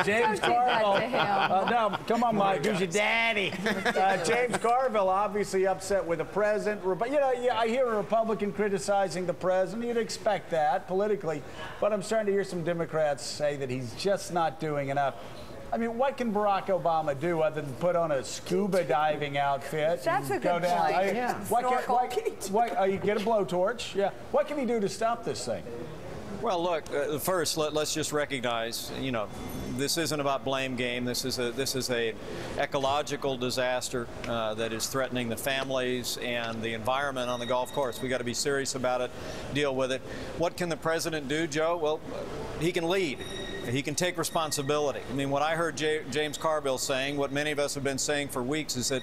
James Carville. No, come on, Mike. Who's your daddy? James Carville, obviously upset with the president. But I hear a Republican criticizing the president. You'd expect that politically. But I'm starting to hear some Democrats say that he's just not doing enough. I mean, what can Barack Obama do other than put on a scuba diving outfit? That's a good point. Yeah. You get a blowtorch. Yeah. What can he do to stop this thing? Well, look, first, let's just recognize, this isn't about blame game. This is a ecological disaster that is threatening the families and the environment on the golf course. We got to be serious about it, deal with it. What can the president do, Joe? Well, he can lead. He can take responsibility. I mean, what I heard James Carville saying, what many of us have been saying for weeks, is that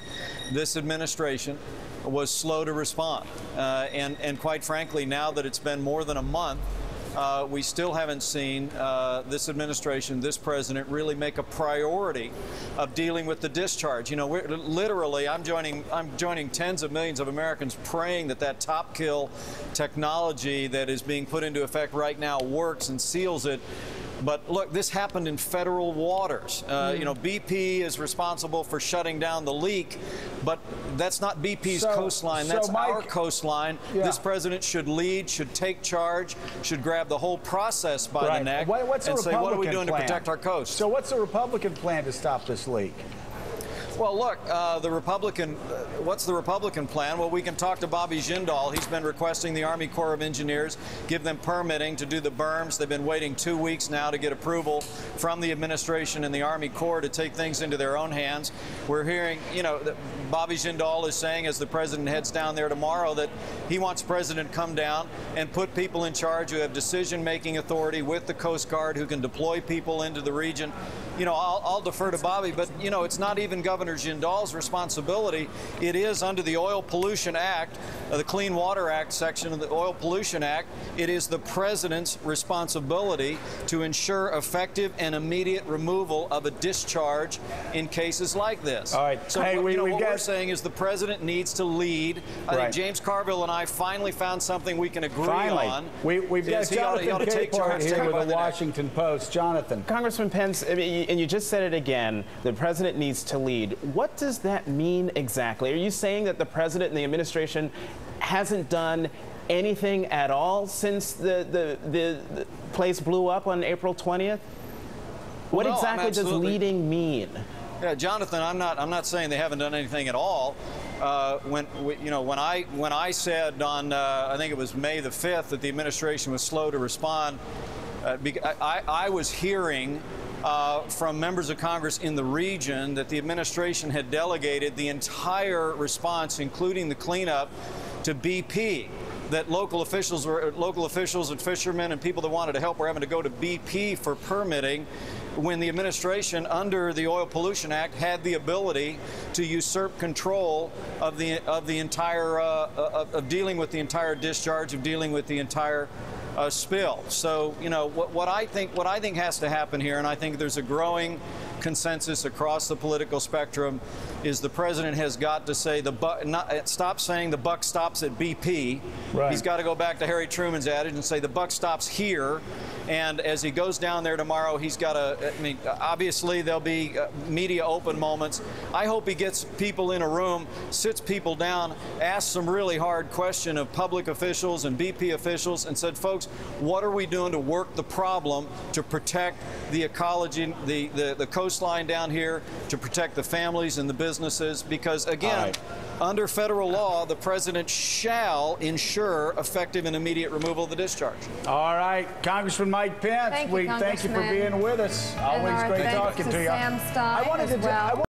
this administration was slow to respond. And quite frankly, now that it's been more than a month, we still haven't seen this administration, this president, really make a priority of dealing with the discharge. Literally, I'm joining tens of millions of Americans praying that top kill technology that is being put into effect right now works and seals it. But look, this happened in federal waters. BP is responsible for shutting down the leak, but that's not BP's coastline. That's our coastline. Yeah. This president should lead, should take charge, should grab the whole process by the neck and say, what are we doing to protect our coast? So what's the Republican plan to stop this leak? Well, look, what's the Republican plan? Well, we can talk to Bobby Jindal. He's been requesting the Army Corps of Engineers give them permitting to do the berms. They've been waiting 2 weeks now to get approval from the administration and the Army Corps to take things into their own hands. We're hearing, that Bobby Jindal is saying, as the president heads down there tomorrow, that he wants the president to come down and put people in charge who have decision-making authority with the Coast Guard, who can deploy people into the region. I'll defer to Bobby, but, it's not even Governor Jindal's responsibility. It is under the Oil Pollution Act, the Clean Water Act section of the Oil Pollution Act. It is the president's responsibility to ensure effective and immediate removal of a discharge in cases like this. All right. So, what we're saying is the president needs to lead. I think James Carville and I finally found something we can agree on. We've got Jonathan Capehart here with the Washington Post. Jonathan. Congressman Pence, and you just said it again, the president needs to lead. What does that mean exactly? Are you saying that the president and the administration hasn't done anything at all since the place blew up on April 20th? What exactly does leading mean? Yeah, Jonathan, I'm not saying they haven't done anything at all. When I said on I think it was May the 5th that the administration was slow to respond, I was hearing from members of Congress in the region that the administration had delegated the entire response, including the cleanup, to BP. That local officials and fishermen and people that wanted to help were having to go to BP for permitting, when the administration, under the Oil Pollution Act, had the ability to usurp control of the entire of dealing with the entire discharge, of dealing with the entire spill. So, what I think has to happen here, and I think there's a growing consensus across the political spectrum, is the president has got to say stop saying the buck stops at BP. Right. He's got to go back to Harry Truman's adage and say the buck stops here. And as he goes down there tomorrow, he's got to, obviously there'll be media open moments. I hope he gets people in a room, sits people down, asks some really hard question of public officials and BP officials and said, folks, what are we doing to work the problem to protect the ecology, the coastline down here, to protect the families and the businesses? Because, again, under federal law, the president shall ensure effective and immediate removal of the discharge. All right. Congressman Mike Pence, thank you for being with us. Always great talking to you. Sam Stein as well.